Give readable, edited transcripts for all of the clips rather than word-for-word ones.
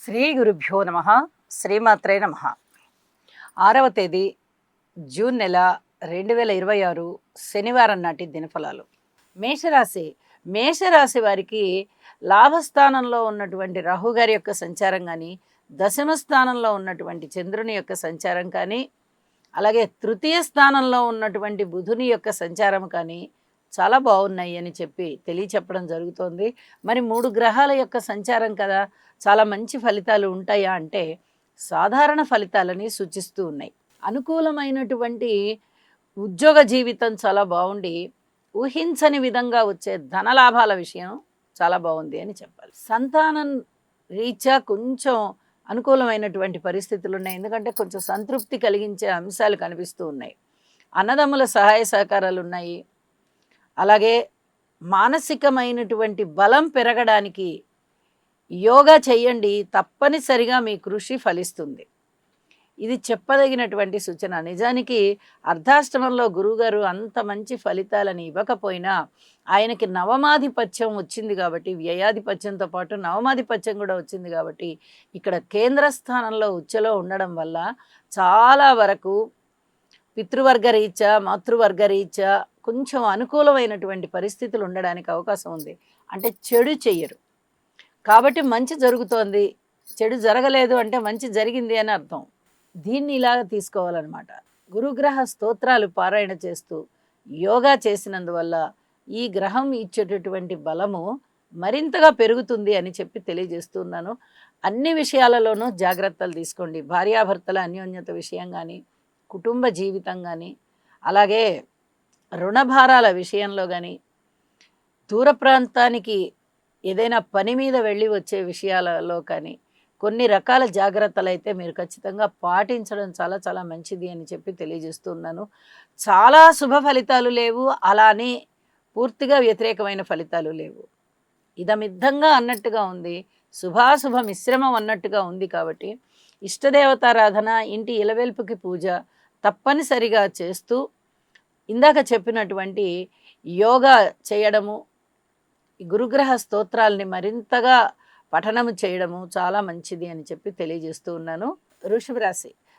శ్రీ గురుభ్యో నమ. శ్రీమాత్రే నమ. 6వ తేదీ జూన్ నెల 2026 శనివారం నాటి దినఫలాలు. మేషరాశి వారికి లాభస్థానంలో ఉన్నటువంటి రాహు గారి యొక్క సంచారం కానీ, దశమ స్థానంలో ఉన్నటువంటి చంద్రుని యొక్క సంచారం కానీ, అలాగే తృతీయ స్థానంలో ఉన్నటువంటి బుధుని యొక్క సంచారం కానీ చాలా బాగున్నాయి అని చెప్పి తెలియచెప్పడం జరుగుతోంది. మరి 3 గ్రహాల యొక్క సంచారం కదా, చాలా మంచి ఫలితాలు ఉంటాయా అంటే సాధారణ ఫలితాలని సూచిస్తూ ఉన్నాయి. అనుకూలమైనటువంటి ఉద్యోగ జీవితం చాలా బాగుండి ఊహించని విధంగా వచ్చే ధనలాభాల విషయం చాలా బాగుంది అని చెప్పాలి. సంతానం రీత్యా కొంచెం అనుకూలమైనటువంటి పరిస్థితులు ఉన్నాయి. ఎందుకంటే కొంచెం సంతృప్తి కలిగించే అంశాలు కనిపిస్తూ ఉన్నాయి. అన్నదమ్ముల సహాయ సహకారాలు ఉన్నాయి. అలాగే మానసికమైనటువంటి బలం పెరగడానికి యోగా చేయండి, తప్పనిసరిగా మీ కృషి ఫలిస్తుంది. ఇది చెప్పదగినటువంటి సూచన. నిజానికి అర్ధాష్టమంలో గురువుగారు అంత మంచి ఫలితాలని ఇవ్వకపోయినా ఆయనకి నవమాధిపత్యం వచ్చింది కాబట్టి, వ్యయాధిపత్యంతో పాటు నవమాధిపత్యం కూడా వచ్చింది కాబట్టి, ఇక్కడ కేంద్రస్థానంలో ఉచ్చలో ఉండడం వల్ల చాలా వరకు పితృవర్గరీత్యా మాతృవర్గరీత్యా కొంచెం అనుకూలమైనటువంటి పరిస్థితులు ఉండడానికి అవకాశం ఉంది. అంటే చెడు చెయ్యరు కాబట్టి మంచి జరుగుతోంది, చెడు జరగలేదు అంటే మంచి జరిగింది అని అర్థం. దీన్ని ఇలాగ తీసుకోవాలన్నమాట. గురుగ్రహ స్తోత్రాలు పారాయణ చేస్తూ యోగా చేసినందువల్ల ఈ గ్రహం ఇచ్చేటటువంటి బలము మరింతగా పెరుగుతుంది అని చెప్పి తెలియజేస్తున్నాను. అన్ని విషయాలలోనూ జాగ్రత్తలు తీసుకోండి. భార్యాభర్తల అన్యోన్యత విషయం కానీ, కుటుంబ జీవితం కానీ, అలాగే రుణభారాల విషయంలో కానీ, దూర ప్రాంతానికి ఏదైనా పని మీద వెళ్ళి వచ్చే విషయాలలో కానీ కొన్ని రకాల జాగ్రత్తలు అయితే మీరు ఖచ్చితంగా పాటించడం చాలా చాలా మంచిది అని చెప్పి తెలియజేస్తున్నాను. చాలా శుభ ఫలితాలు లేవు, అలానే పూర్తిగా వ్యతిరేకమైన ఫలితాలు లేవు. ఇదమిద్దంగా అన్నట్టుగా ఉంది, శుభాశుభ మిశ్రమం అన్నట్టుగా ఉంది. కాబట్టి ఇష్టదేవతారాధన, ఇంటి ఇలవెల్పుకి పూజ తప్పనిసరిగా చేస్తూ ఇందాక చెప్పినటువంటి యోగా చేయడము, గురుగ్రహ స్తోత్రాలని మరింతగా పఠనము చేయడము చాలా మంచిది అని చెప్పి తెలియజేస్తూ ఉన్నాను.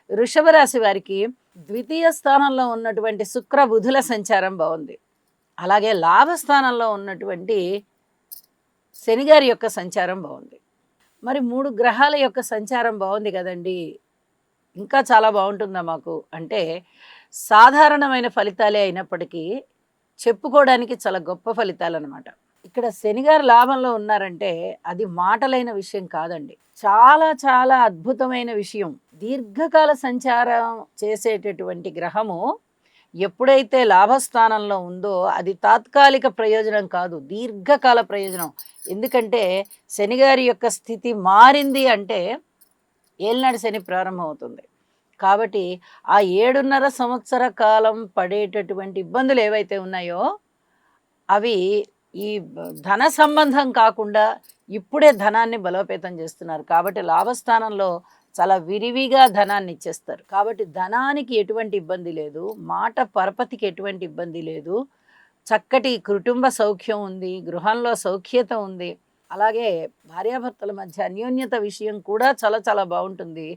వృషభ రాశి వారికి ద్వితీయ స్థానంలో ఉన్నటువంటి శుక్ర బుధుల సంచారం బాగుంది. అలాగే లాభస్థానంలో ఉన్నటువంటి శనిగారి యొక్క సంచారం బాగుంది. మరి 3 గ్రహాల యొక్క సంచారం బాగుంది కదండి, ఇంకా చాలా బాగుంటుందా మాకు అంటే సాధారణమైన ఫలితాలే అయినప్పటికీ చెప్పుకోవడానికి చాలా గొప్ప ఫలితాలు అన్నమాట. ఇక్కడ శనిగారు లాభంలో ఉన్నారంటే అది మాటలైన విషయం కాదండి, చాలా చాలా అద్భుతమైన విషయం. దీర్ఘకాల సంచారం చేసేటటువంటి గ్రహము ఎప్పుడైతే లాభస్థానంలో ఉందో అది తాత్కాలిక ప్రయోజనం కాదు, దీర్ఘకాల ప్రయోజనం. ఎందుకంటే శనిగారి యొక్క స్థితి మారింది అంటే ఏలినాడు శని ప్రారంభమవుతుంది. కాబట్టి ఆ 7.5 సంవత్సర కాలం పడేటటువంటి ఇబ్బందులు ఏవైతే ఉన్నాయో అవి ఈ ధన సంబంధం కాకుండా ఇప్పుడే ధనాన్ని బలోపేతం చేస్తున్నారు. కాబట్టి లాభస్థానంలో చాలా విరివిగా ధనాన్ని ఇచ్చేస్తారు. కాబట్టి ధనానికి ఎటువంటి ఇబ్బంది లేదు, మాట పరపతికి ఎటువంటి ఇబ్బంది లేదు, చక్కటి కుటుంబ సౌఖ్యం ఉంది, గృహంలో సౌఖ్యత ఉంది. అలాగే భార్యాభర్తల మధ్య అన్యోన్యత విషయం కూడా చాలా చాలా బాగుంటుంది.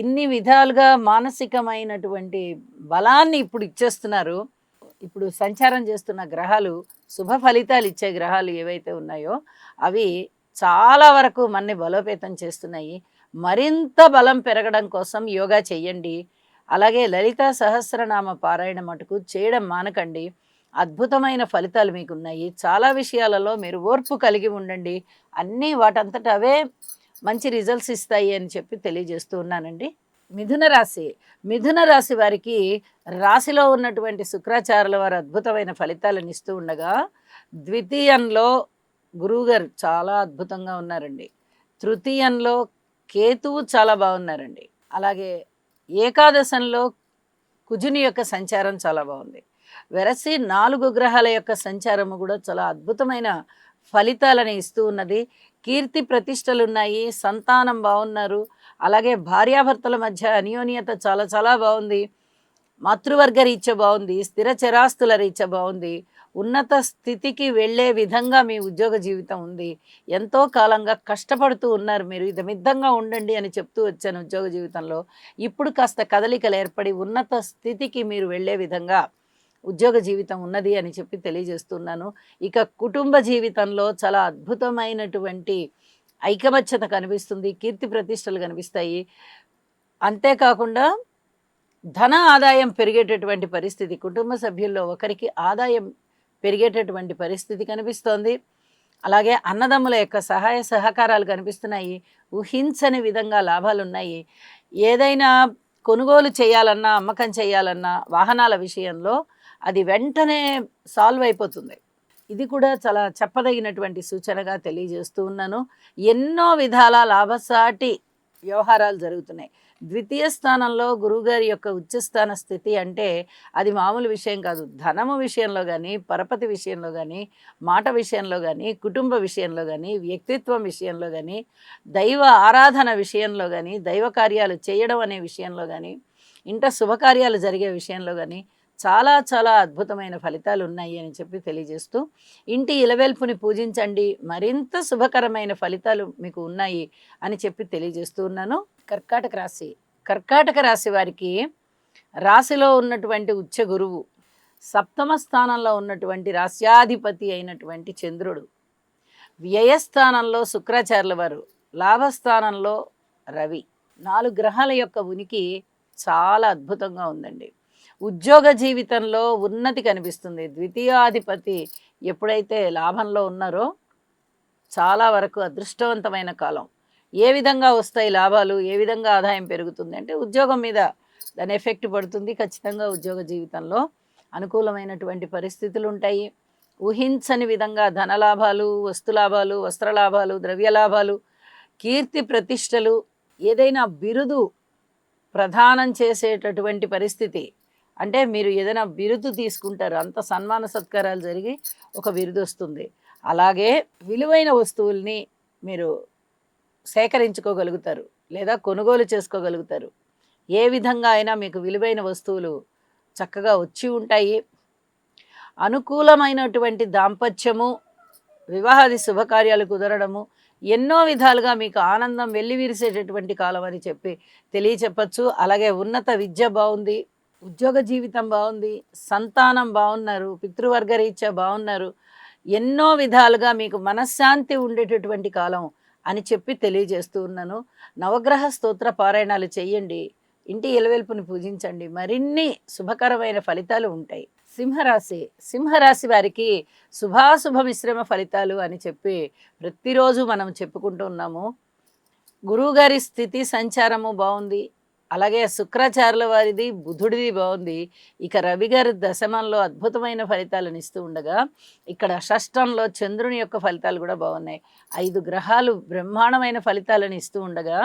ఇన్ని విధాలుగా మానసికమైనటువంటి బలాన్ని ఇప్పుడు ఇచ్చేస్తున్నారు. ఇప్పుడు సంచారం చేస్తున్న గ్రహాలు, శుభ ఫలితాలు ఇచ్చే గ్రహాలు ఏవైతే ఉన్నాయో అవి చాలా వరకు మనని బలోపేతం చేస్తున్నాయి. మరింత బలం పెరగడం కోసం యోగా చెయ్యండి. అలాగే లలితా సహస్రనామ పారాయణ మటుకు చేయడం మానకండి. అద్భుతమైన ఫలితాలు మీకున్నాయి. చాలా విషయాలలో మీరు ఓర్పు కలిగి ఉండండి. అన్నీ వాటంతట అవే మంచి రిజల్ట్స్ ఇస్తాయి అని చెప్పి తెలియజేస్తూ ఉన్నానండి. మిథున రాశి వారికి రాశిలో ఉన్నటువంటి శుక్రాచార్యుల వారు అద్భుతమైన ఫలితాలను ఇస్తూ ఉండగా, ద్వితీయంలో గురువుగారు చాలా అద్భుతంగా ఉన్నారండి. తృతీయంలో కేతువు చాలా బాగున్నారండి. అలాగే ఏకాదశంలో కుజుని యొక్క సంచారం చాలా బాగుంది. వెరసి 4 గ్రహాల యొక్క సంచారము కూడా చాలా అద్భుతమైన ఫలితాలను ఇస్తూ ఉన్నది. కీర్తి ప్రతిష్టలు ఉన్నాయి, సంతానం బాగున్నారు. అలాగే భార్యాభర్తల మధ్య అన్యోన్యత చాలా చాలా బాగుంది. మాతృవర్గ రీత్యా బాగుంది, స్థిర చరాస్తుల రీత్యా బాగుంది, ఉన్నత స్థితికి వెళ్ళే విధంగా మీ ఉద్యోగ జీవితం ఉంది. ఎంతో కాలంగా కష్టపడుతూ ఉన్నారు మీరు. ఇదమిద్దంగా ఉండండి అని చెప్తూ వచ్చాను ఉద్యోగ జీవితంలో. ఇప్పుడు కాస్త కదలికలు ఏర్పడి ఉన్నత స్థితికి మీరు వెళ్ళే విధంగా ఉద్యోగ జీవితం ఉన్నది అని చెప్పి తెలియజేస్తున్నాను. ఇక కుటుంబ జీవితంలో చాలా అద్భుతమైనటువంటి ఐకమత్యత కనిపిస్తుంది. కీర్తి ప్రతిష్టలు కనిపిస్తాయి. అంతేకాకుండా ధన ఆదాయం పెరిగేటటువంటి పరిస్థితి, కుటుంబ సభ్యుల్లో ఒకరికి ఆదాయం పెరిగేటటువంటి పరిస్థితి కనిపిస్తోంది. అలాగే అన్నదమ్ముల యొక్క సహాయ సహకారాలు కనిపిస్తున్నాయి. ఊహించని విధంగా లాభాలున్నాయి. ఏదైనా కొనుగోలు చేయాలన్నా, అమ్మకం చేయాలన్నా వాహనాల విషయంలో అది వెంటనే సాల్వ్ అయిపోతుంది. ఇది కూడా చాలా చెప్పదగినటువంటి సూచనగా తెలియజేస్తూ ఉన్నాను. ఎన్నో విధాల లాభసాటి వ్యవహారాలు జరుగుతున్నాయి. ద్వితీయ స్థానంలో గురువుగారి యొక్క ఉచ్చస్థాన స్థితి అంటే అది మామూలు విషయం కాదు. ధనము విషయంలో కానీ, పరపతి విషయంలో కానీ, మాట విషయంలో కానీ, కుటుంబ విషయంలో కానీ, వ్యక్తిత్వం విషయంలో కానీ, దైవ ఆరాధన విషయంలో కానీ, దైవ కార్యాలు చేయడం అనే విషయంలో కానీ, ఇంట శుభకార్యాలు జరిగే విషయంలో కానీ చాలా చాలా అద్భుతమైన ఫలితాలు ఉన్నాయి అని చెప్పి తెలియజేస్తూ, ఇంటి ఇలవెల్పుని పూజించండి, మరింత శుభకరమైన ఫలితాలు మీకు ఉన్నాయి అని చెప్పి తెలియజేస్తూ ఉన్నాను. కర్కాటక రాశి. కర్కాటక రాశి వారికి రాశిలో ఉన్నటువంటి ఉచ్చ గురువు, సప్తమ స్థానంలో ఉన్నటువంటి రాశ్యాధిపతి అయినటువంటి చంద్రుడు, వ్యయస్థానంలో శుక్రాచార్యుల వారు, లాభస్థానంలో రవి, 4 గ్రహాల యొక్క ఉనికి చాలా అద్భుతంగా ఉందండి. ఉద్యోగ జీవితంలో ఉన్నతి కనిపిస్తుంది. ద్వితీయాధిపతి ఎప్పుడైతే లాభంలో ఉన్నారో చాలా వరకు అదృష్టవంతమైన కాలం. ఏ విధంగా వస్తాయి లాభాలు, ఏ విధంగా ఆదాయం పెరుగుతుంది అంటే ఉద్యోగం మీద దాని ఎఫెక్ట్ పడుతుంది. ఖచ్చితంగా ఉద్యోగ జీవితంలో అనుకూలమైనటువంటి పరిస్థితులు ఉంటాయి. ఊహించని విధంగా ధనలాభాలు, వస్తులాభాలు, వస్త్రలాభాలు, ద్రవ్యలాభాలు, కీర్తి ప్రతిష్టలు, ఏదైనా బిరుదు ప్రదానం చేసేటటువంటి పరిస్థితి. అంటే మీరు ఏదైనా బిరుదు తీసుకుంటారు, అంత సన్మాన సత్కారాలు జరిగి ఒక బిరుదు వస్తుంది. అలాగే విలువైన వస్తువుల్ని మీరు సేకరించుకోగలుగుతారు లేదా కొనుగోలు చేసుకోగలుగుతారు. ఏ విధంగా అయినా మీకు విలువైన వస్తువులు చక్కగా వచ్చి ఉంటాయి. అనుకూలమైనటువంటి దాంపత్యము, వివాహాది శుభకార్యాలు కుదరడము, ఎన్నో విధాలుగా మీకు ఆనందం వెల్లివిరిసేటటువంటి కాలం అని చెప్పి తెలియచెప్పచ్చు. అలాగే ఉన్నత విద్య బాగుంది, ఉద్యోగ జీవితం బాగుంది, సంతానం బాగున్నారు, పితృవర్గ రీత్యా బాగున్నారు. ఎన్నో విధాలుగా మీకు మనశ్శాంతి ఉండేటటువంటి కాలం అని చెప్పి తెలియజేస్తూ ఉన్నాను. నవగ్రహ స్తోత్ర పారాయణాలు చేయండి, ఇంటి ఎలవెల్పుని పూజించండి, మరిన్ని శుభకరమైన ఫలితాలు ఉంటాయి. సింహరాశి. సింహరాశి వారికి శుభాశుభ మిశ్రమ ఫలితాలు అని చెప్పి ప్రతిరోజు మనం చెప్పుకుంటూ ఉన్నాము. గురువుగారి స్థితి సంచారము బాగుంది, అలాగే శుక్రాచార్యుల వారిది, బుధుడిది బాగుంది. ఇక రవి గారి దశమంలో అద్భుతమైన ఫలితాలను ఇస్తూ ఉండగా ఇక్కడ షష్టంలో చంద్రుని యొక్క ఫలితాలు కూడా బాగున్నాయి. 5 గ్రహాలు బ్రహ్మాండమైన ఫలితాలను ఇస్తూ ఉండగా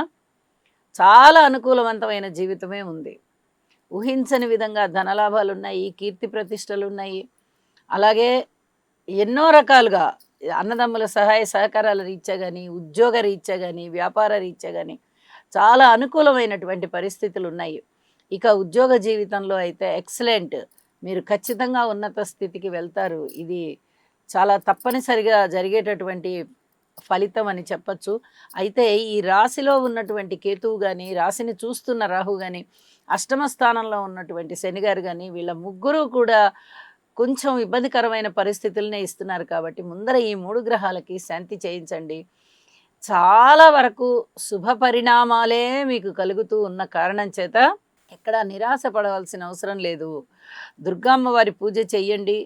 చాలా అనుకూలవంతమైన జీవితమే ఉంది. ఊహించని విధంగా ధనలాభాలు ఉన్నాయి, కీర్తి ప్రతిష్టలు ఉన్నాయి. అలాగే ఎన్నో రకాలుగా అన్నదమ్ముల సహాయ సహకారాల రీత్యా కానీ, ఉద్యోగ రీత్యా కానీ, వ్యాపార రీత్యా కానీ చాలా అనుకూలమైనటువంటి పరిస్థితులు ఉన్నాయి. ఇక ఉద్యోగ జీవితంలో అయితే ఎక్సలెంట్, మీరు ఖచ్చితంగా ఉన్నత స్థితికి వెళ్తారు. ఇది చాలా తప్పనిసరిగా జరిగేటటువంటి ఫలితం అని చెప్పచ్చు. అయితే ఈ రాశిలో ఉన్నటువంటి కేతువు కానీ, రాశిని చూస్తున్న రాహు కానీ, అష్టమ స్థానంలో ఉన్నటువంటి శనిగారు కానీ, వీళ్ళ ముగ్గురు కూడా కొంచెం ఇబ్బందికరమైన పరిస్థితులనే ఇస్తున్నారు. కాబట్టి ముందర ఈ 3 గ్రహాలకి శాంతి చేయించండి. చాలా వరకు శుభ పరిణామాలే మీకు కలుగుతూ ఉన్న కారణం చేత ఎక్కడ నిరాశ పడవలసిన అవసరం లేదు. దుర్గమ్మ వారి పూజ చెయ్యండి,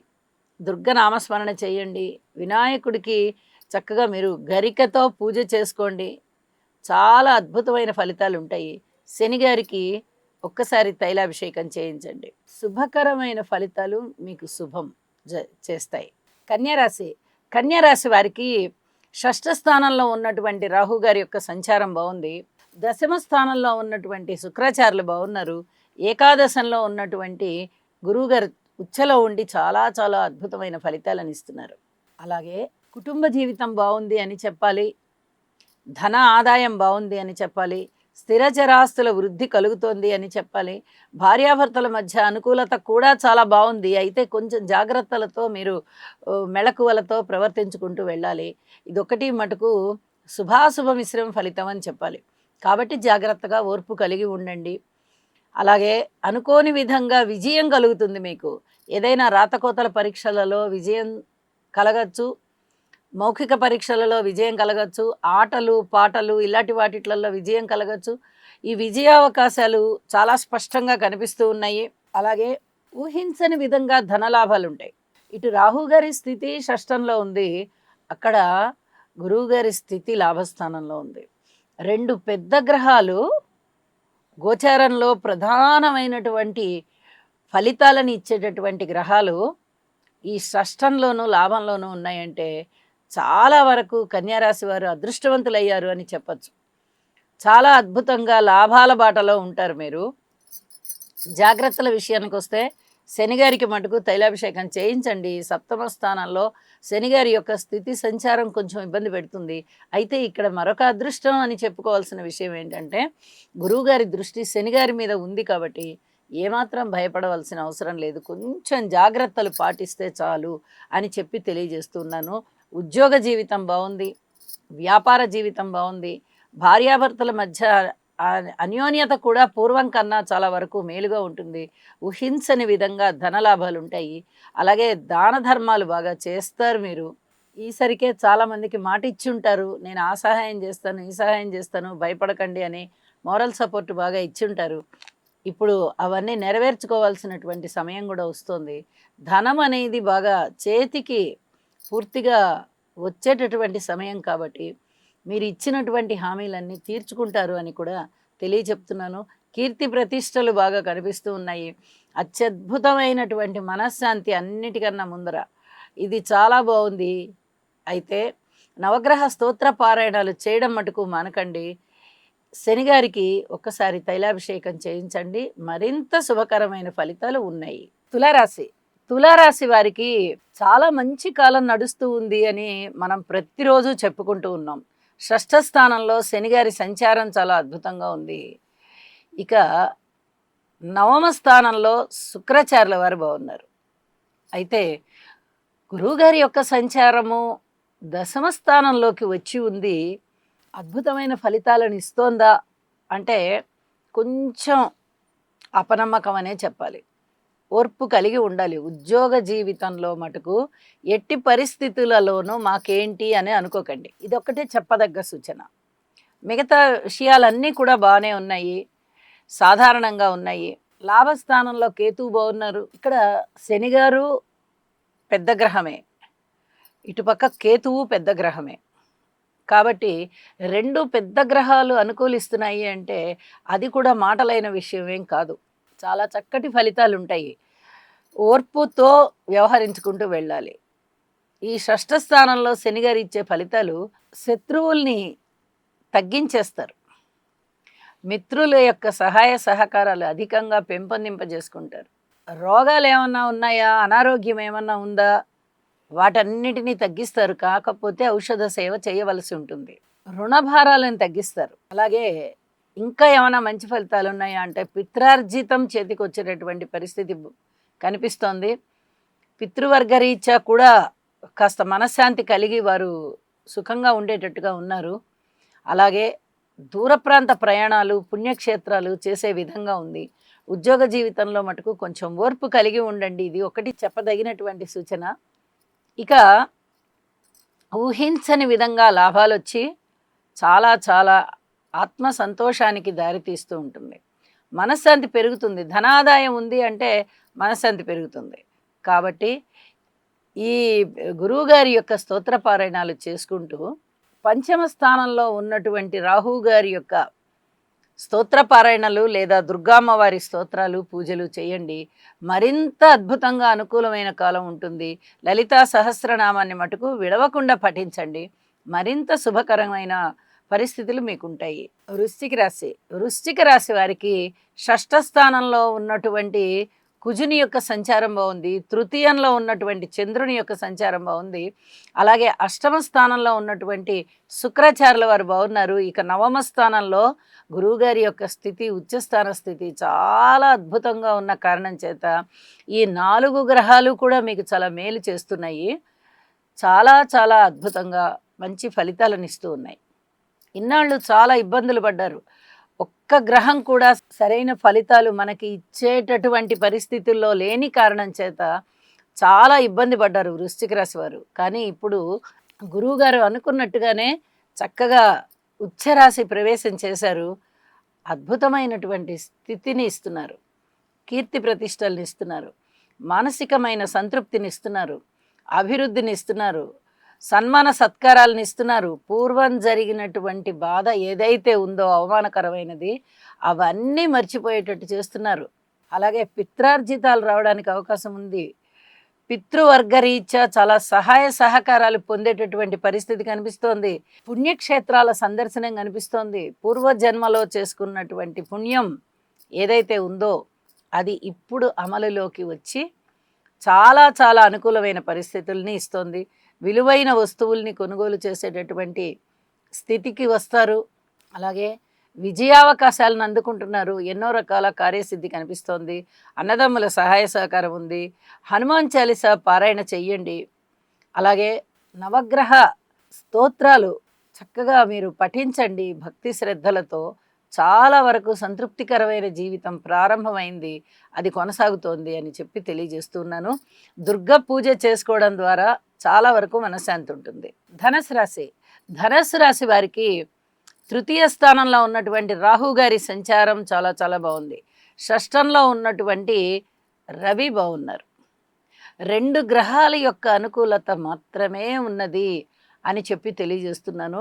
దుర్గ నామస్మరణ చేయండి, వినాయకుడికి చక్కగా మీరు గరికతో పూజ చేసుకోండి, చాలా అద్భుతమైన ఫలితాలు ఉంటాయి. శనిగారికి ఒక్కసారి తైలాభిషేకం చేయించండి, శుభకరమైన ఫలితాలు మీకు శుభం చేస్తాయి. కన్యారాశి. కన్యారాశి వారికి షష్ఠ స్థానంలో ఉన్నటువంటి రాహు గారి యొక్క సంచారం బాగుంది, దశమ స్థానంలో ఉన్నటువంటి శుక్రాచార్యులు బాగున్నారు, ఏకాదశంలో ఉన్నటువంటి గురువుగారు ఉచ్చలో ఉండి చాలా చాలా అద్భుతమైన ఫలితాలను ఇస్తున్నారు. అలాగే కుటుంబ జీవితం బాగుంది అని చెప్పాలి, ధన ఆదాయం బాగుంది అని చెప్పాలి, స్థిరచరాస్తుల వృద్ధి కలుగుతోంది అని చెప్పాలి. భార్యాభర్తల మధ్య అనుకూలత కూడా చాలా బాగుంది. అయితే కొంచెం జాగ్రత్తలతో మీరు మెళకువలతో ప్రవర్తించుకుంటూ వెళ్ళాలి. ఇదొక్కటి మటుకు శుభాశుభ మిశ్రమ ఫలితం అని చెప్పాలి. కాబట్టి జాగ్రత్తగా ఓర్పు కలిగి ఉండండి. అలాగే అనుకోని విధంగా విజయం కలుగుతుంది మీకు. ఏదైనా రాతకోతల పరీక్షలలో విజయం కలగచ్చు. మౌఖిక పరీక్షలలో విజయం కలగచ్చు. ఆటలు, పాటలు ఇలాంటి వాటిట్లలో విజయం కలగచ్చు. ఈ విజయావకాశాలు చాలా స్పష్టంగా కనిపిస్తూ ఉన్నాయి. అలాగే ఊహించని విధంగా ధనలాభాలుంటాయి. ఇటు రాహుగారి స్థితి షష్టంలో ఉంది, అక్కడ గురువుగారి స్థితి లాభస్థానంలో ఉంది. 2 పెద్ద గ్రహాలు గోచారంలో ప్రధానమైనటువంటి ఫలితాలను ఇచ్చేటటువంటి గ్రహాలు ఈ షష్టంలోనూ లాభంలోనూ ఉన్నాయంటే చాలా వరకు కన్యారాశి వారు అదృష్టవంతులయ్యారు అని చెప్పచ్చు. చాలా అద్భుతంగా లాభాల బాటలో ఉంటారు మీరు. జాగ్రత్తల విషయానికి వస్తే శనిగారికి మటుకు తైలాభిషేకం చేయించండి. సప్తమ స్థానంలో శనిగారి యొక్క స్థితి సంచారం కొంచెం ఇబ్బంది పెడుతుంది. అయితే ఇక్కడ మరొక అదృష్టం అని చెప్పుకోవాల్సిన విషయం ఏంటంటే గురువుగారి దృష్టి శనిగారి మీద ఉంది కాబట్టి ఏమాత్రం భయపడవలసిన అవసరం లేదు. కొంచెం జాగ్రత్తలు పాటిస్తే చాలు అని చెప్పి తెలియజేస్తున్నాను. ఉద్యోగ జీవితం బాగుంది, వ్యాపార జీవితం బాగుంది, భార్యాభర్తల మధ్య అన్యోన్యత కూడా పూర్వం కన్నా చాలా వరకు మేలుగా ఉంటుంది. ఊహించని విధంగా ధనలాభాలు ఉంటాయి. అలాగే దాన ధర్మాలు బాగా చేస్తారు మీరు. ఈసరికే చాలామందికి మాట ఇచ్చి ఉంటారు, నేను ఆ సహాయం చేస్తాను, ఈ సహాయం చేస్తాను, భయపడకండి అని మోరల్ సపోర్ట్ బాగా ఇచ్చి ఉంటారు. ఇప్పుడు అవన్నీ నెరవేర్చుకోవాల్సినటువంటి సమయం కూడా వస్తుంది. ధనం అనేది బాగా చేతికి పూర్తిగా వచ్చేటటువంటి సమయం కాబట్టి మీరు ఇచ్చినటువంటి హామీలన్నీ తీర్చుకుంటారు అని కూడా తెలియచెప్తున్నాను. కీర్తి ప్రతిష్టలు బాగా కనిపిస్తూ ఉన్నాయి. అత్యద్భుతమైనటువంటి మనశ్శాంతి అన్నిటికన్నా ముందర ఇది చాలా బాగుంది. అయితే నవగ్రహ స్తోత్ర పారాయణాలు చేయడం మటుకు మానకండి. శనిగారికి ఒక్కసారి తైలాభిషేకం చేయించండి, మరింత శుభకరమైన ఫలితాలు ఉన్నాయి. తులారాశి వారికి చాలా మంచి కాలం నడుస్తూ ఉంది అని మనం ప్రతిరోజు చెప్పుకుంటూ ఉన్నాం. షష్ఠ స్థానంలో శనిగారి సంచారం చాలా అద్భుతంగా ఉంది. ఇక నవమ స్థానంలో శుక్రాచార్యుల వారు బాగున్నారు. అయితే గురువుగారి యొక్క సంచారము దశమ స్థానంలోకి వచ్చి ఉంది. అద్భుతమైన ఫలితాలను ఇస్తోందా అంటే కొంచెం అపనమ్మకం అనే చెప్పాలి. ఓర్పు కలిగి ఉండాలి. ఉద్యోగ జీవితంలో మటుకు ఎట్టి పరిస్థితులలోనూ మాకేంటి అని అనుకోకండి. ఇదొక్కటే చెప్పదగ్గ సూచన. మిగతా విషయాలన్నీ కూడా బాగానే ఉన్నాయి, సాధారణంగా ఉన్నాయి. లాభస్థానంలో కేతువు బాగున్నారు. ఇక్కడ శనిగారు పెద్ద గ్రహమే, ఇటుపక్క కేతువు పెద్ద గ్రహమే. కాబట్టి 2 పెద్ద గ్రహాలు అనుకూలిస్తున్నాయి అంటే అది కూడా మాటలైన విషయం ఏం కాదు. చాలా చక్కటి ఫలితాలు ఉంటాయి. ఓర్పుతో వ్యవహరించుకుంటూ వెళ్ళాలి. ఈ షష్ఠ స్థానంలో శనిగారు ఇచ్చే ఫలితాలు శత్రువుల్ని తగ్గించేస్తారు. మిత్రుల యొక్క సహాయ సహకారాలు అధికంగా పెంపొందింపజేసుకుంటారు. రోగాలు ఏమన్నా ఉన్నాయా, అనారోగ్యం ఏమన్నా ఉందా, వాటన్నిటినీ తగ్గిస్తారు. కాకపోతే ఔషధ సేవ చేయవలసి ఉంటుంది. రుణభారాలను తగ్గిస్తారు. అలాగే ఇంకా ఏమైనా మంచి ఫలితాలు ఉన్నాయా అంటే పిత్రార్జితం చేతికి వచ్చేటటువంటి పరిస్థితి కనిపిస్తోంది. పితృవర్గ రీత్యా కూడా కాస్త మనశ్శాంతి కలిగి వారు సుఖంగా ఉండేటట్టుగా ఉన్నారు. అలాగే దూర ప్రాంత ప్రయాణాలు, పుణ్యక్షేత్రాలు చేసే విధంగా ఉంది. ఉద్యోగ జీవితంలో మటుకు కొంచెం ఓర్పు కలిగి ఉండండి. ఇది ఒకటి చెప్పదగినటువంటి సూచన. ఇక ఊహించని విధంగా లాభాలు వచ్చి చాలా చాలా ఆత్మ సంతోషానికి దారితీస్తూ ఉంటుంది. మనశ్శాంతి పెరుగుతుంది. ధనాదాయం ఉంది అంటే మనశ్శాంతి పెరుగుతుంది. కాబట్టి ఈ గురువుగారి యొక్క స్తోత్రపారాయణాలు చేసుకుంటూ పంచమ స్థానంలో ఉన్నటువంటి రాహు గారి యొక్క స్తోత్రపారాయణలు లేదా దుర్గామ్మవారి స్తోత్రాలు, పూజలు చేయండి. మరింత అద్భుతంగా అనుకూలమైన కాలం ఉంటుంది. లలితా సహస్రనామాన్ని మటుకు విడవకుండా పఠించండి. మరింత శుభకరమైన పరిస్థితులు మీకుంటాయి. వృశ్చిక రాశి వారికి షష్ఠ స్థానంలో ఉన్నటువంటి కుజుని యొక్క సంచారం బాగుంది, తృతీయంలో ఉన్నటువంటి చంద్రుని యొక్క సంచారం బాగుంది, అలాగే అష్టమ స్థానంలో ఉన్నటువంటి శుక్రాచార్యుల వారు బాగున్నారు. ఇక నవమ స్థానంలో గురువుగారి యొక్క స్థితి, ఉచ్చస్థాన స్థితి చాలా అద్భుతంగా ఉన్న కారణం చేత ఈ 4 గ్రహాలు కూడా మీకు చాలా మేలు చేస్తున్నాయి. చాలా చాలా అద్భుతంగా మంచి ఫలితాలను ఇస్తూ ఉన్నాయి. ఇన్నాళ్ళు చాలా ఇబ్బందులు పడ్డారు. ఒక్క గ్రహం కూడా సరైన ఫలితాలు మనకి ఇచ్చేటటువంటి పరిస్థితుల్లో లేని కారణం చేత చాలా ఇబ్బంది పడ్డారు వృశ్చిక రాశి వారు. కానీ ఇప్పుడు గురువుగారు అనుకున్నట్టుగానే చక్కగా ఉచ్చరాశి ప్రవేశం చేశారు. అద్భుతమైనటువంటి స్థితిని ఇస్తున్నారు, కీర్తి ప్రతిష్టలను ఇస్తున్నారు, మానసికమైన సంతృప్తిని ఇస్తున్నారు, అభివృద్ధిని ఇస్తున్నారు, సన్మాన సత్కారాలను ఇస్తున్నారు. పూర్వం జరిగినటువంటి బాధ ఏదైతే ఉందో అవమానకరమైనది అవన్నీ మర్చిపోయేటట్టు చేస్తున్నారు. అలాగే పిత్రార్జితాలు రావడానికి అవకాశం ఉంది. పితృవర్గరీత్యా చాలా సహాయ సహకారాలు పొందేటటువంటి పరిస్థితి కనిపిస్తోంది. పుణ్యక్షేత్రాల సందర్శనం కనిపిస్తోంది. పూర్వజన్మలో చేసుకున్నటువంటి పుణ్యం ఏదైతే ఉందో అది ఇప్పుడు అమలులోకి వచ్చి చాలా చాలా అనుకూలమైన పరిస్థితుల్ని ఇస్తోంది. విలువైన వస్తువుల్ని కొనుగోలు చేసేటటువంటి స్థితికి వస్తారు. అలాగే విజయావకాశాలను అందుకుంటున్నారు. ఎన్నో రకాల కార్యసిద్ధి కనిపిస్తోంది. అన్నదమ్ముల సహాయ సహకారం ఉంది. హనుమాన్ చాలీసా పారాయణ చెయ్యండి. అలాగే నవగ్రహ స్తోత్రాలు చక్కగా మీరు పఠించండి భక్తి శ్రద్ధలతో. చాలా వరకు సంతృప్తికరమైన జీవితం ప్రారంభమైంది, అది కొనసాగుతోంది అని చెప్పి తెలియజేస్తున్నాను. దుర్గ పూజ చేసుకోవడం ద్వారా చాలా వరకు మనశ్శాంతి ఉంటుంది. ధనుసు రాశి వారికి తృతీయ స్థానంలో ఉన్నటువంటి రాహు గారి సంచారం చాలా చాలా బాగుంది. షష్టంలో ఉన్నటువంటి రవి బాగున్నారు. 2 గ్రహాల యొక్క అనుకూలత మాత్రమే ఉన్నది అని చెప్పి తెలియజేస్తున్నాను.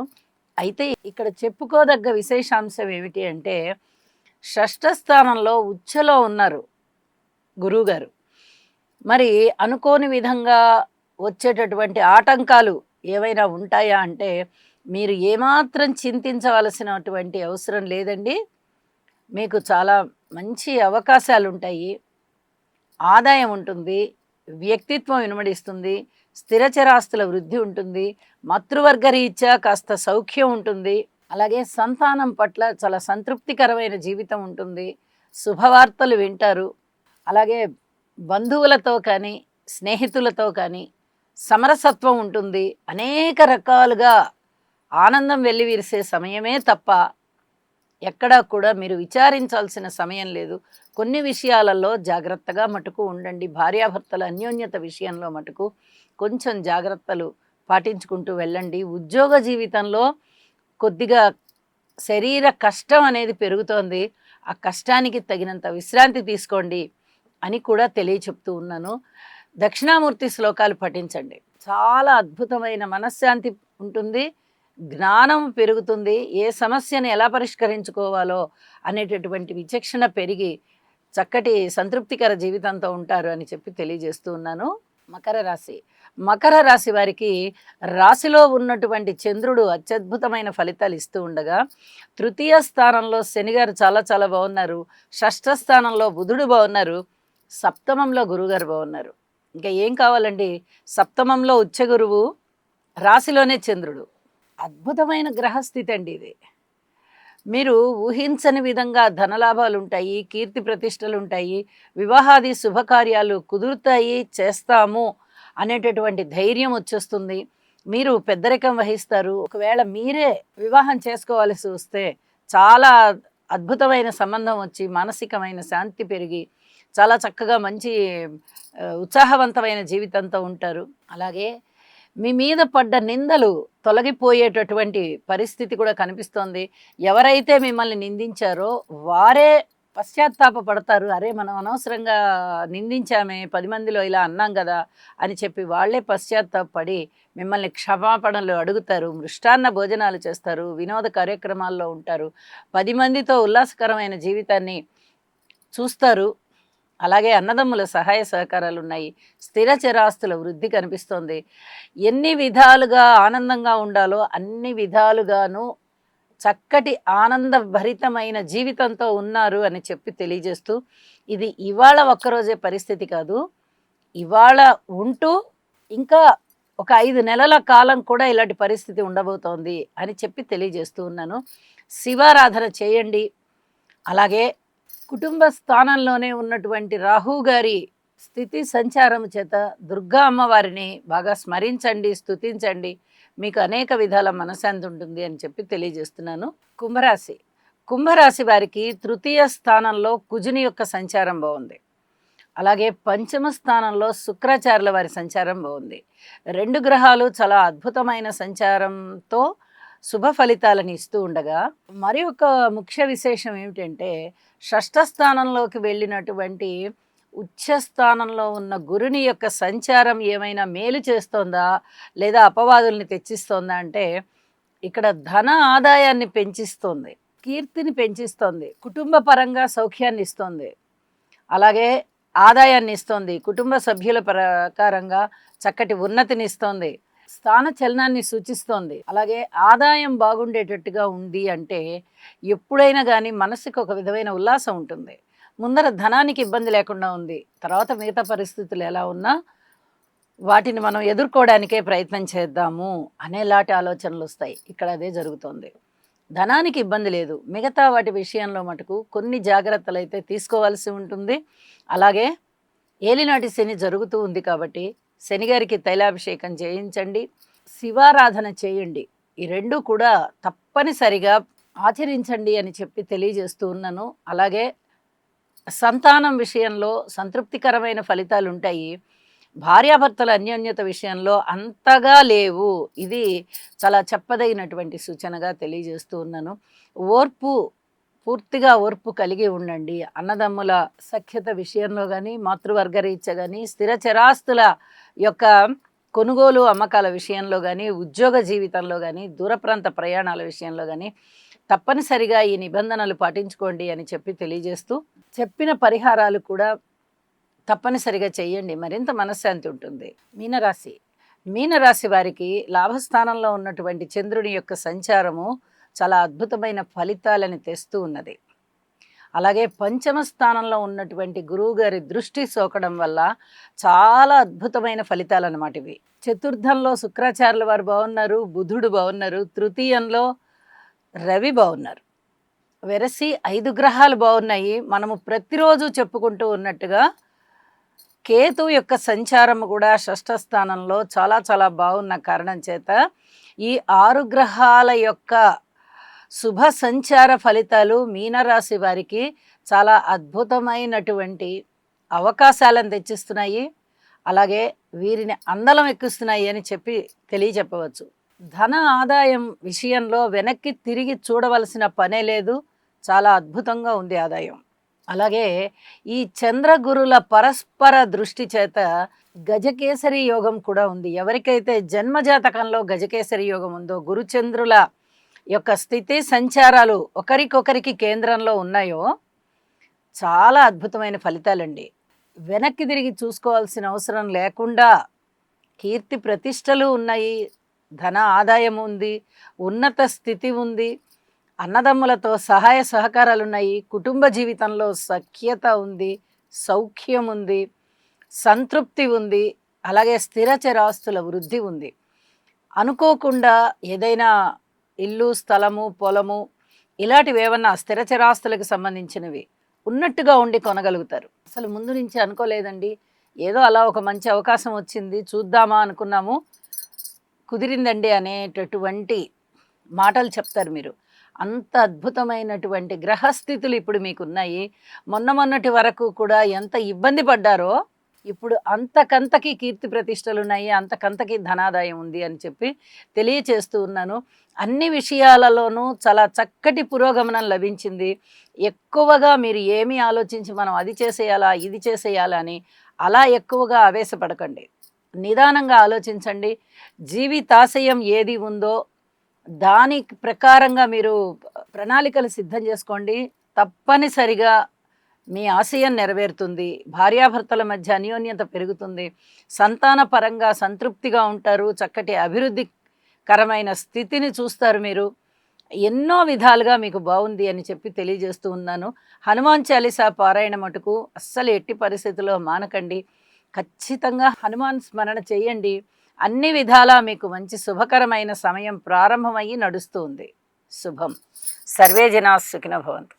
అయితే ఇక్కడ చెప్పుకోదగ్గ విశేషాంశం ఏమిటి అంటే షష్ఠ స్థానంలో ఉచ్చలో ఉన్నారు గురువుగారు. మరి అనుకోని విధంగా వచ్చేటటువంటి ఆటంకాలు ఏవైనా ఉంటాయా అంటే మీరు ఏమాత్రం చింతించవలసినటువంటి అవసరం లేదండి. మీకు చాలా మంచి అవకాశాలు ఉంటాయి, ఆదాయం ఉంటుంది, వ్యక్తిత్వం ఇనుమడిస్తుంది, స్థిరచరాస్తుల వృద్ధి ఉంటుంది, మాతృవర్గ రీత్యా కాస్త సౌఖ్యం ఉంటుంది, అలాగే సంతానం పట్ల చాలా సంతృప్తికరమైన జీవితం ఉంటుంది, శుభవార్తలు వింటారు. అలాగే బంధువులతో కానీ స్నేహితులతో కానీ సమరసత్వం ఉంటుంది. అనేక రకాలుగా ఆనందం వెల్లివిరిసే సమయమే తప్ప ఎక్కడా కూడా మీరు విచారించాల్సిన సమయం లేదు. కొన్ని విషయాలలో జాగ్రత్తగా మటుకు ఉండండి. భార్యాభర్తల అన్యోన్యత విషయంలో మటుకు కొంచెం జాగ్రత్తలు పాటించుకుంటూ వెళ్ళండి. ఉద్యోగ జీవితంలో కొద్దిగా శరీర కష్టం అనేది పెరుగుతోంది. ఆ కష్టానికి తగినంత విశ్రాంతి తీసుకోండి అని కూడా తెలియచెప్తూ ఉన్నాను. దక్షిణామూర్తి శ్లోకాలు పఠించండి. చాలా అద్భుతమైన మనశ్శాంతి ఉంటుంది, జ్ఞానం పెరుగుతుంది, ఏ సమస్యను ఎలా పరిష్కరించుకోవాలో అనేటటువంటి విచక్షణ పెరిగి చక్కటి సంతృప్తికర జీవితంతో ఉంటారు అని చెప్పి తెలియజేస్తూ ఉన్నాను. మకర రాశి వారికి రాశిలో ఉన్నటువంటి చంద్రుడు అత్యద్భుతమైన ఫలితాలు ఇస్తూ ఉండగా తృతీయ స్థానంలో శనిగారు చాలా చాలా బాగున్నారు, షష్ఠ స్థానంలో బుధుడు బాగున్నారు, సప్తమంలో గురువుగారు బాగున్నారు. ఇంకా ఏం కావాలండి? సప్తమంలో ఉచ్చ గురువు, రాశిలోనే చంద్రుడు. అద్భుతమైన గ్రహస్థితి అండి ఇది. మీరు ఊహించని విధంగా ధనలాభాలు ఉంటాయి, కీర్తి ప్రతిష్టలు ఉంటాయి, వివాహాది శుభకార్యాలు కుదురుతాయి, చేస్తాము అనేటటువంటి ధైర్యం వచ్చేస్తుంది. మీరు పెద్దరికం వహిస్తారు. ఒకవేళ మీరే వివాహం చేసుకోవాల్సి వస్తే చాలా అద్భుతమైన సంబంధం వచ్చి మానసికమైన శాంతి పెరిగి చాలా చక్కగా మంచి ఉత్సాహవంతమైన జీవితంతో ఉంటారు. అలాగే మీ మీద పడ్డ నిందలు తొలగిపోయేటటువంటి పరిస్థితి కూడా కనిపిస్తోంది. ఎవరైతే మిమ్మల్ని నిందించారో వారే పశ్చాత్తాపపడతారు. అరే మనం అనవసరంగా నిందించామే, 10 మందిలో ఇలా అన్నాం కదా అని చెప్పి వాళ్ళే పశ్చాత్తాపడి మిమ్మల్ని క్షమాపణలు అడుగుతారు. మృష్టాన్న భోజనాలు చేస్తారు, వినోద కార్యక్రమాల్లో ఉంటారు, 10 మందితో ఉల్లాసకరమైన జీవితాన్ని చూస్తారు. అలాగే అన్నదమ్ముల సహాయ సహకారాలు ఉన్నాయి, స్థిర చరాస్తుల వృద్ధి కనిపిస్తోంది. ఎన్ని విధాలుగా ఆనందంగా ఉండాలో అన్ని విధాలుగాను చక్కటి ఆనందభరితమైన జీవితంతో ఉన్నారు అని చెప్పి తెలియజేస్తూ, ఇది ఇవాళ ఒక్కరోజే పరిస్థితి కాదు. ఇవాళ ఉంటూ ఇంకా ఒక 5 నెలల కాలం కూడా ఇలాంటి పరిస్థితి ఉండబోతోంది అని చెప్పి తెలియజేస్తూ ఉన్నాను. శివారాధన చేయండి. అలాగే కుటుంబ స్థానంలోనే ఉన్నటువంటి రాహు గారి స్థితి సంచారం చేత దుర్గా అమ్మవారిని బాగా స్మరించండి, స్తుతించండి. మీకు అనేక విధాల మనశ్శాంతి ఉంటుంది అని చెప్పి తెలియజేస్తున్నాను. కుంభరాశి. కుంభరాశి వారికి తృతీయ స్థానంలో కుజుని యొక్క సంచారం బాగుంది. అలాగే పంచమ స్థానంలో శుక్రాచార్యుల వారి సంచారం బాగుంది. 2 గ్రహాలు చాలా అద్భుతమైన సంచారంతో శుభ ఫలితాలను ఇస్తూ ఉండగా, మరి ఒక ముఖ్య విశేషం ఏమిటంటే, షష్ఠ స్థానంలోకి వెళ్ళినటువంటి ఉచ్చ స్థానంలో ఉన్న గురుని యొక్క సంచారం ఏమైనా మేలు చేస్తోందా లేదా అపవాదుల్ని తెచ్చిస్తోందా అంటే, ఇక్కడ ధన ఆదాయాన్ని పెంచిస్తోంది, కీర్తిని పెంచిస్తోంది, కుటుంబ పరంగా సౌఖ్యాన్ని ఇస్తోంది, అలాగే ఆదాయాన్ని ఇస్తోంది, కుటుంబ సభ్యుల ప్రకారంగా చక్కటి ఉన్నతిని ఇస్తోంది, స్థాన చలనాన్ని సూచిస్తోంది. అలాగే ఆదాయం బాగుండేటట్టుగా ఉంది అంటే ఎప్పుడైనా కానీ మనసుకు ఒక విధమైన ఉల్లాసం ఉంటుంది. ముందర ధనానికి ఇబ్బంది లేకుండా ఉంది, తర్వాత మిగతా పరిస్థితులు ఎలా ఉన్నా వాటిని మనం ఎదుర్కోవడానికే ప్రయత్నం చేద్దాము అనేలాంటి ఆలోచనలు వస్తాయి. ఇక్కడ అదే జరుగుతోంది. ధనానికి ఇబ్బంది లేదు, మిగతా వాటి విషయంలో మటుకు కొన్ని జాగ్రత్తలు అయితే తీసుకోవాల్సి ఉంటుంది. అలాగే ఏలినాటి శని జరుగుతూ ఉంది కాబట్టి శనిగారికి తైలాభిషేకం చేయించండి, శివారాధన చేయండి. ఈ 2 కూడా తప్పనిసరిగా ఆచరించండి అని చెప్పి తెలియజేస్తూ ఉన్నాను. అలాగే సంతానం విషయంలో సంతృప్తికరమైన ఫలితాలు ఉంటాయి. భార్యాభర్తల అన్యోన్యత విషయంలో అంతగా లేవు. ఇది చాలా చెప్పదగినటువంటి సూచనగా తెలియజేస్తూ ఉన్నాను. పూర్తిగా ఓర్పు కలిగి ఉండండి. అన్నదమ్ముల సఖ్యత విషయంలో కానీ, మాతృవర్గరీత్యా కానీ, స్థిర చరాస్తుల యొక్క కొనుగోలు అమ్మకాల విషయంలో కానీ, ఉద్యోగ జీవితంలో కానీ, దూర ప్రాంత ప్రయాణాల విషయంలో కానీ తప్పనిసరిగా ఈ నిబంధనలు పాటించుకోండి అని చెప్పి తెలియజేస్తూ, చెప్పిన పరిహారాలు కూడా తప్పనిసరిగా చేయండి, మరింత మనశ్శాంతి ఉంటుంది. మీనరాశి వారికి లాభస్థానంలో ఉన్నటువంటి చంద్రుని యొక్క సంచారము చాలా అద్భుతమైన ఫలితాలను తెస్తూ ఉన్నది. అలాగే పంచమ స్థానంలో ఉన్నటువంటి గురువు గారి దృష్టి సోకడం వల్ల చాలా అద్భుతమైన ఫలితాలు అన్నమాట ఇవి. చతుర్థంలో శుక్రాచార్యుల వారు బాగున్నారు, బుధుడు బాగున్నారు, తృతీయంలో రవి బాగున్నారు. వెరసి 5 గ్రహాలు బాగున్నాయి. మనము ప్రతిరోజు చెప్పుకుంటూ ఉన్నట్టుగా కేతు యొక్క సంచారం కూడా షష్ఠ స్థానంలో చాలా చాలా బాగున్న కారణం చేత ఈ 6 గ్రహాల యొక్క శుభ సంచార ఫలితాలు మీనరాశి వారికి చాలా అద్భుతమైనటువంటి అవకాశాలను తెచ్చిస్తున్నాయి. అలాగే వీరిని అందలం ఎక్కిస్తున్నాయి అని చెప్పి తెలియచెప్పవచ్చు. ధన ఆదాయం విషయంలో వెనక్కి తిరిగి చూడవలసిన పనే లేదు, చాలా అద్భుతంగా ఉంది ఆదాయం. అలాగే ఈ చంద్రగురుల పరస్పర దృష్టి చేత గజకేసరి యోగం కూడా ఉంది. ఎవరికైతే జన్మజాతకంలో గజకేసరి యోగం ఉందో, గురుచంద్రుల యొక్క స్థితి సంచారాలు ఒకరికొకరికి కేంద్రంలో ఉన్నాయో చాలా అద్భుతమైన ఫలితాలండి. వెనక్కి తిరిగి చూసుకోవాల్సిన అవసరం లేకుండా కీర్తి ప్రతిష్టలు ఉన్నాయి, ధన ఆదాయం ఉంది, ఉన్నత స్థితి ఉంది, అన్నదమ్ములతో సహాయ సహకారాలు ఉన్నాయి, కుటుంబ జీవితంలో సఖ్యత ఉంది, సౌఖ్యం ఉంది, సంతృప్తి ఉంది, అలాగే స్థిరచరాస్తుల వృద్ధి ఉంది. అనుకోకుండా ఏదైనా ఇల్లు, స్థలము, పొలము ఇలాంటివి ఏమన్నా స్థిరచరాస్తులకు సంబంధించినవి ఉన్నట్టుగా ఉండి కొనగలుగుతారు. అసలు ముందు నుంచి అనుకోలేదండి, ఏదో అలా ఒక మంచి అవకాశం వచ్చింది, చూద్దామా అనుకున్నాము, కుదిరిందండి అనేటటువంటి మాటలు చెప్తారు మీరు. అంత అద్భుతమైనటువంటి గ్రహస్థితులు ఇప్పుడు మీకున్నాయి. మొన్నటి వరకు కూడా ఎంత ఇబ్బంది పడ్డారో ఇప్పుడు అంతకంతకి కీర్తి ప్రతిష్టలు ఉన్నాయి, అంతకంతకి ధనాదాయం ఉంది అని చెప్పి తెలియచేస్తూ ఉన్నాను. అన్ని విషయాలలోనూ చాలా చక్కటి పురోగమనం లభించింది. ఎక్కువగా మీరు ఏమీ ఆలోచించి మనం అది చేసేయాలా ఇది చేసేయాలా అని అలా ఎక్కువగా ఆవేశపడకండి, నిదానంగా ఆలోచించండి. జీవితాశయం ఏది ఉందో దాని ప్రకారంగా మీరు ప్రణాళికలు సిద్ధం చేసుకోండి. తప్పనిసరిగా మీ ఆశయం నెరవేరుతుంది. భార్యాభర్తల మధ్య అన్యోన్యత పెరుగుతుంది, సంతాన పరంగా సంతృప్తిగా ఉంటారు, చక్కటి అభివృద్ధికరమైన స్థితిని చూస్తారు మీరు. ఎన్నో విధాలుగా మీకు బాగుంది అని చెప్పి తెలియజేస్తూ ఉన్నాను. హనుమాన్ చాలీసా పారాయణ మటుకు అస్సలు ఎట్టి పరిస్థితుల్లో మానకండి. ఖచ్చితంగా హనుమాన్ స్మరణ చేయండి. అన్ని విధాలా మీకు మంచి శుభకరమైన సమయం ప్రారంభమయ్యి నడుస్తూ ఉంది. శుభం. సర్వే జనా సుఖినో భవంతు.